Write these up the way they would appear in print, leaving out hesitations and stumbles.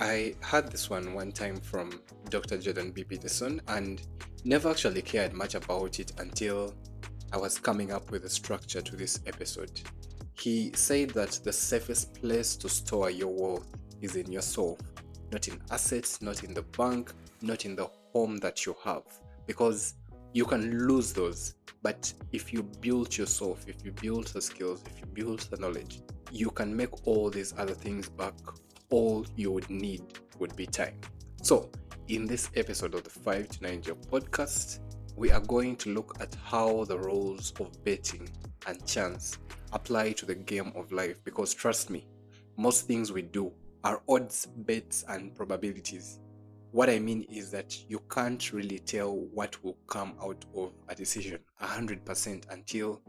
I had this one time from Dr. Jordan B. Peterson and never actually cared much about it until I was coming up with a structure to this episode. He said that the safest place to store your wealth is in your soul, not in assets, not in the bank, not in the home that you have, because you can lose those. But if you build yourself, if you build the skills, if you build the knowledge, you can make all these other things back. All you would need would be time. So, in this episode of the 5 to 9 Job podcast, we are going to look at how the rules of betting and chance apply to the game of life, because trust me, most things we do are odds, bets, and probabilities. What I mean is that you can't really tell what will come out of a decision 100% until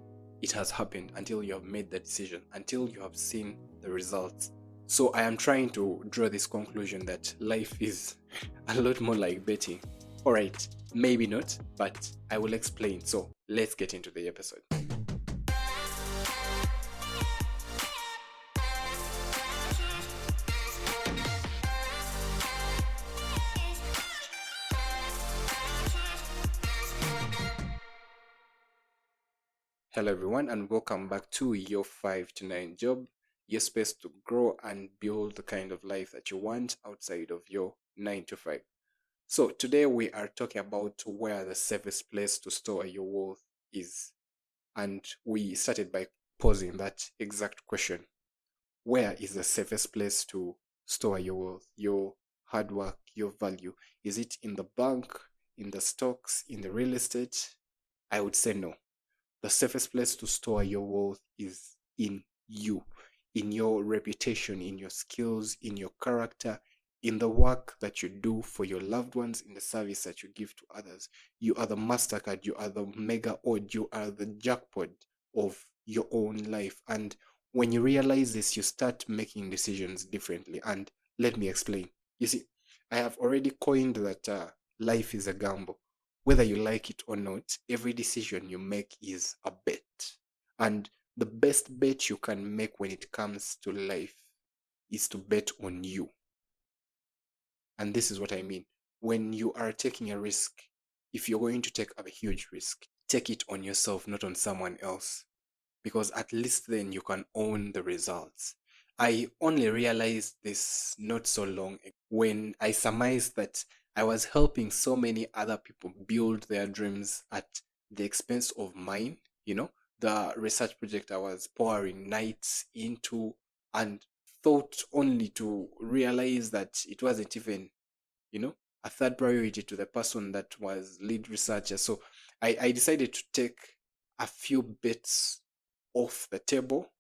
it has happened, until you have made the decision, until you have seen the results. So I am trying to draw this conclusion that life is a lot more like betting. Alright, maybe not, but I will explain. So let's get into the episode. Hello, everyone, and welcome back to your 5 to 9 Job, your space to grow and build the kind of life that you want outside of your 9 to 5. So, today we are talking about where the safest place to store your wealth is. And we started by posing that exact question. Where is the safest place to store your wealth, your hard work, your value? Is it in the bank, in the stocks, in the real estate? I would say no. The safest place to store your wealth is in you, in your reputation, in your skills, in your character, in the work that you do for your loved ones, in the service that you give to others. You are the MasterCard, you are the mega odd, you are the jackpot of your own life. And when you realize this, you start making decisions differently. And let me explain. You see, I have already coined that life is a gamble. Whether you like it or not, every decision you make is a bet. And the best bet you can make when it comes to life is to bet on you. And this is what I mean. When you are taking a risk, if you're going to take a huge risk, take it on yourself, not on someone else. Because at least then you can own the results. I only realized this not so long ago when I surmised that I was helping so many other people build their dreams at the expense of mine. The research project I was pouring nights into, and thought only to realize that it wasn't even, you know, a third priority to the person that was lead researcher. So I decided to take a few bits off the table,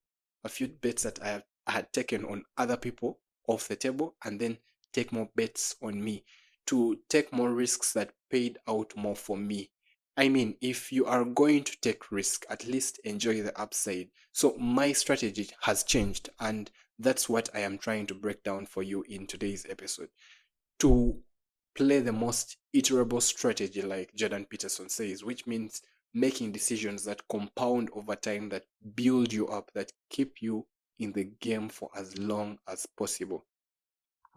a few bets that I had taken on other people off the table, and then take more bets on me to take more risks that paid out more for me. I mean, if you are going to take risk, at least enjoy the upside. So my strategy has changed, and that's what I am trying to break down for you in today's episode. To play the most iterable strategy, like Jordan Peterson says, which means making decisions that compound over time, that build you up, that keep you in the game for as long as possible.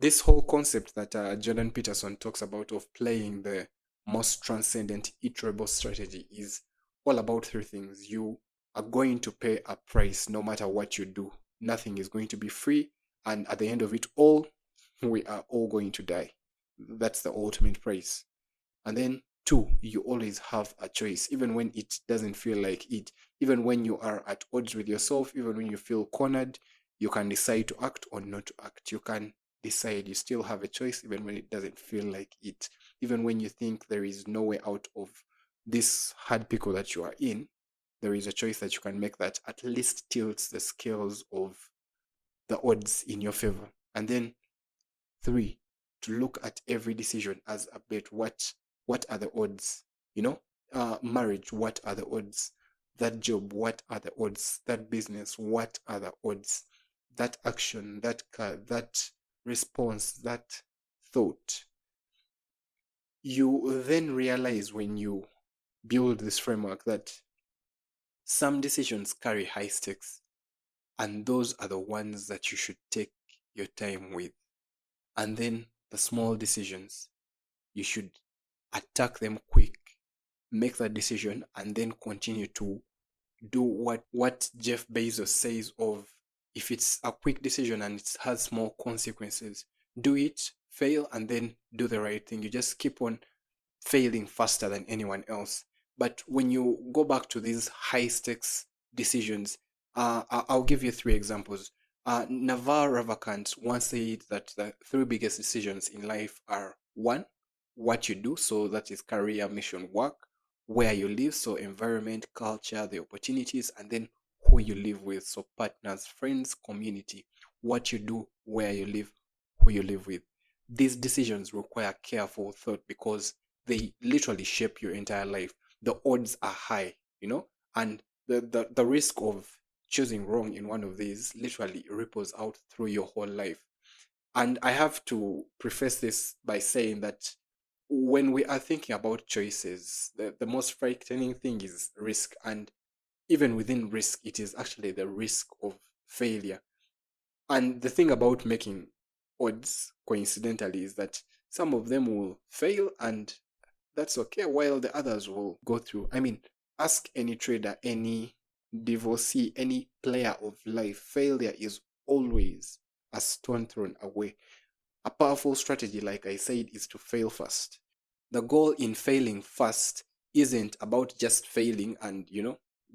This whole concept that Jordan Peterson talks about of playing the most transcendent iterable strategy is all about three things. You are going to pay a price no matter what you do. Nothing is going to be free, and at the end of it all, we are all going to die. That's the ultimate price. And then two, you always have a choice, even when it doesn't feel like it, even when you are at odds with yourself, even when you feel cornered, you can decide to act or not to act. You can decide. You still have a choice, even when it doesn't feel like it. Even when you think there is no way out of this hard pickle that you are in, there is a choice that you can make that at least tilts the scales of the odds in your favor. And then three, to look at every decision as a bet. What are the odds? Marriage, what are the odds? That job, what are the odds? That business, what are the odds? That action, that car, that response, that thought. You then realize when you build this framework that some decisions carry high stakes, and those are the ones that you should take your time with. And then the small decisions, you should attack them quick, make that decision, and then continue to do what Jeff Bezos says of, if it's a quick decision and it has small consequences, do it, fail, and then do the right thing. You just keep on failing faster than anyone else. But when you go back to these high stakes decisions, I'll give you three examples. Naval Ravikant once said that the three biggest decisions in life are: one, what you do, so that is career, mission, work; where you live, so environment, culture, the opportunities; and then who you live with, so partners, friends, community. What you do, where you live, who you live with. These decisions require careful thought because they literally shape your entire life. The odds are high, and the risk of choosing wrong in one of these literally ripples out through your whole life. And I have to preface this by saying that when we are thinking about choices, the most frightening thing is risk. And even within risk, it is actually the risk of failure. And the thing about making odds, coincidentally, is that some of them will fail, and that's okay, while the others will go through. I mean, ask any trader, any divorcee, any player of life. Failure is always a stone thrown away. A powerful strategy, like I said, is to fail fast. The goal in failing fast isn't about just failing and,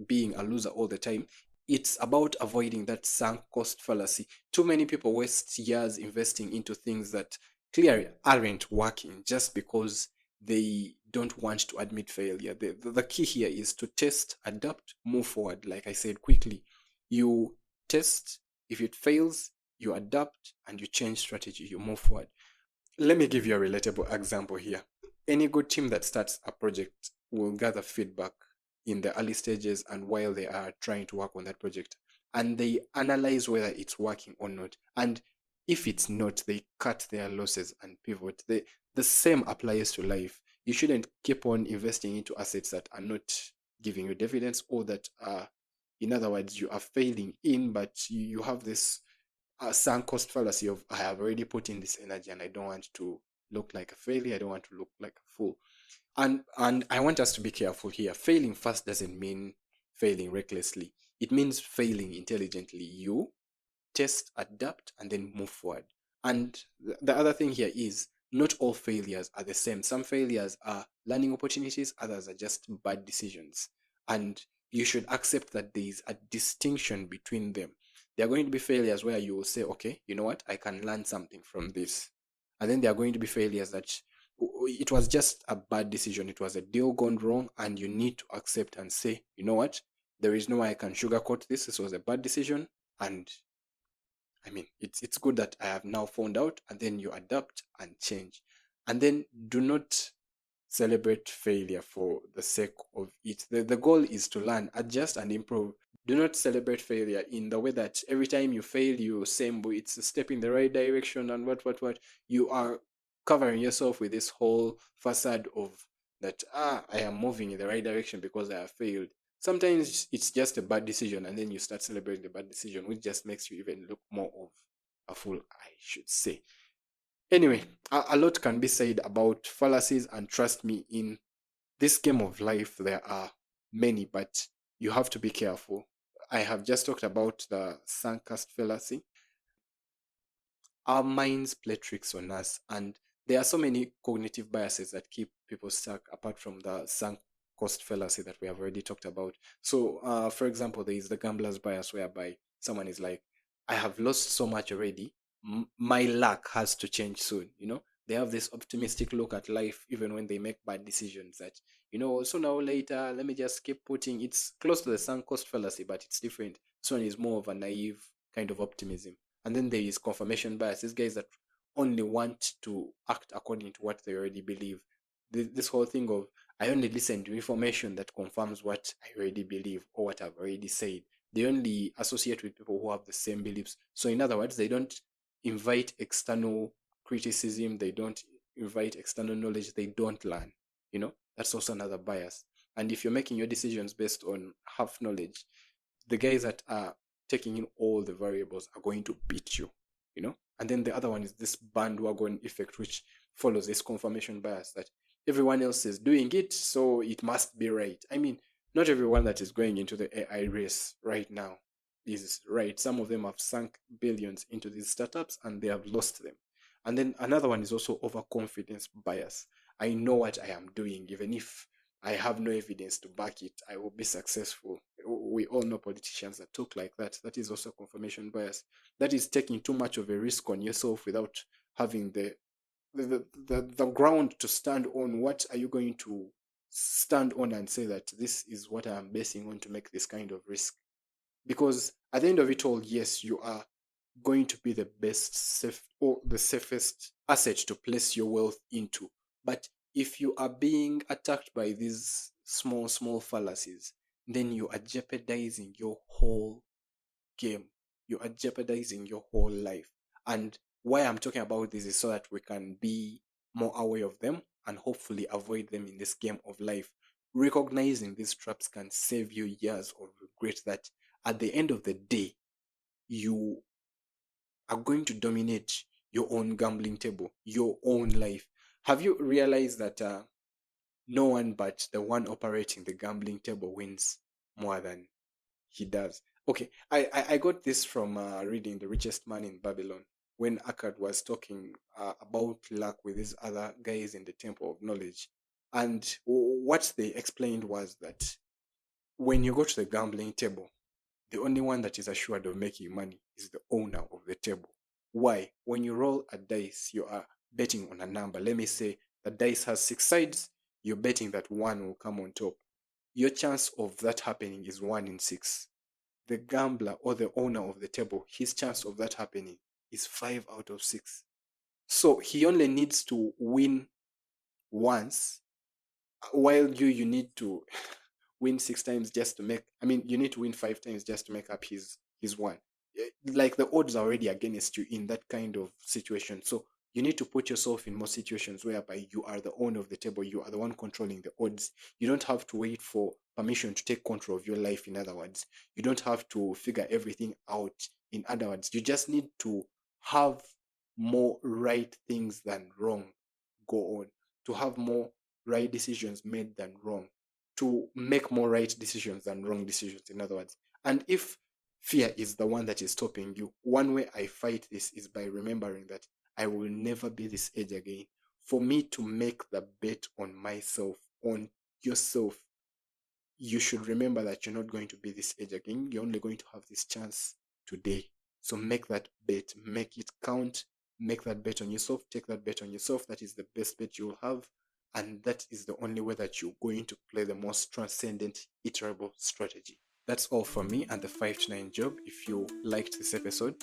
being a loser all the time. It's about avoiding that sunk cost fallacy. Too many people waste years investing into things that clearly aren't working just because they don't want to admit failure. The key here is to test, adapt, move forward. Like I said, quickly. You test, if it fails, you adapt and you change strategy, you move forward. Let me give you a relatable example here. Any good team that starts a project will gather feedback in the early stages and while they are trying to work on that project. And they analyze whether it's working or not. And if it's not, they cut their losses and pivot. The same applies to life. You shouldn't keep on investing into assets that are not giving you dividends, or that are, in other words, you are failing in, but you have this sunk cost fallacy of, I have already put in this energy and I don't want to look like a failure. I don't want to look like a fool. And I want us to be careful here. Failing fast doesn't mean failing recklessly. It means failing intelligently. You test, adapt, and then move forward. And the other thing here is, not all failures are the same. Some failures are learning opportunities, others are just bad decisions. And you should accept that there is a distinction between them. There are going to be failures where you will say, okay, you know what, I can learn something from this. And then there are going to be failures that it was just a bad decision, it was a deal gone wrong, and you need to accept and say, you know what, there is no way I can sugarcoat this. This was a bad decision, and I mean, it's good that I have now found out, and then you adapt and change. And then do not celebrate failure for the sake of it. The goal is to learn, adjust, and improve. Do not celebrate failure in the way that every time you fail, you say, "But it's a step in the right direction," and what. You are covering yourself with this whole facade of that, I am moving in the right direction because I have failed. Sometimes it's just a bad decision, and then you start celebrating the bad decision, which just makes you even look more of a fool, I should say. Anyway, a lot can be said about fallacies, and trust me, in this game of life, there are many, but you have to be careful. I have just talked about the sunk cost fallacy. Our minds play tricks on us, and there are so many cognitive biases that keep people stuck, apart from the sunk cost fallacy that we have already talked about. So for example, there is the gambler's bias, whereby someone is like, I have lost so much already, my luck has to change soon. They have this optimistic look at life even when they make bad decisions, that, sooner or later, let me just keep putting. It's close to the sunk cost fallacy, but it's different. This one is more of a naive kind of optimism. And then there is confirmation bias. These guys that only want to act according to what they already believe. This whole thing of, I only listen to information that confirms what I already believe or what I've already said. They only associate with people who have the same beliefs. So in other words, they don't invite external criticism. They don't invite external knowledge. They don't learn. That's also another bias. And if you're making your decisions based on half knowledge, the guys that are taking in all the variables are going to beat you. And then the other one is this bandwagon effect, which follows this confirmation bias that everyone else is doing it, so it must be right. I mean, not everyone that is going into the AI race right now is right. Some of them have sunk billions into these startups and they have lost them. And then another one is also overconfidence bias. I know what I am doing, even if I have no evidence to back it, I will be successful. We all know politicians that talk like that. That is also confirmation bias. That is taking too much of a risk on yourself without having the ground to stand on. What are you going to stand on and say that this is what I am basing on to make this kind of risk? Because at the end of it all, yes, you are going to be the best safe or the safest asset to place your wealth into. But if you are being attacked by these small fallacies, then you are jeopardizing your whole game. You are jeopardizing your whole life. And why I'm talking about this is so that we can be more aware of them and hopefully avoid them in this game of life. Recognizing these traps can save you years of regret that at the end of the day, you are going to dominate your own gambling table, your own life. Have you realized that no one but the one operating the gambling table wins more than he does? Okay, I got this from reading The Richest Man in Babylon when Akkad was talking about luck with his other guys in the Temple of Knowledge. And what they explained was that when you go to the gambling table, the only one that is assured of making money is the owner of the table. Why? When you roll a dice, you are betting on a number. Let me say the dice has 6 sides, you're betting that one will come on top. Your chance of that happening is 1 in 6. The gambler or the owner of the table, his chance of that happening is 5 out of 6. So he only needs to win once, while you need to win 6 times just to make, I mean, you need to win 5 times just to make up his one. Like the odds are already against you in that kind of situation. So you need to put yourself in more situations whereby you are the owner of the table, you are the one controlling the odds. You don't have to wait for permission to take control of your life, in other words. You don't have to figure everything out, in other words. You just need to have more right things than wrong go on, to have more right decisions made than wrong, to make more right decisions than wrong decisions, in other words. And if fear is the one that is stopping you, one way I fight this is by remembering that I will never be this age again. For me to make the bet on myself, on yourself, you should remember that you're not going to be this age again. You're only going to have this chance today. So make that bet, make it count, make that bet on yourself, take that bet on yourself. That is the best bet you'll have. And that is the only way that you're going to play the most transcendent, iterable strategy. That's all from me and the 5 to 9 job. If you liked this episode,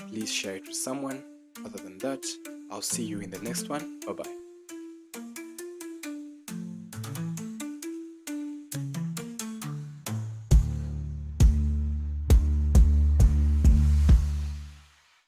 please share it with someone. Other than that, I'll see you in the next one. Bye bye.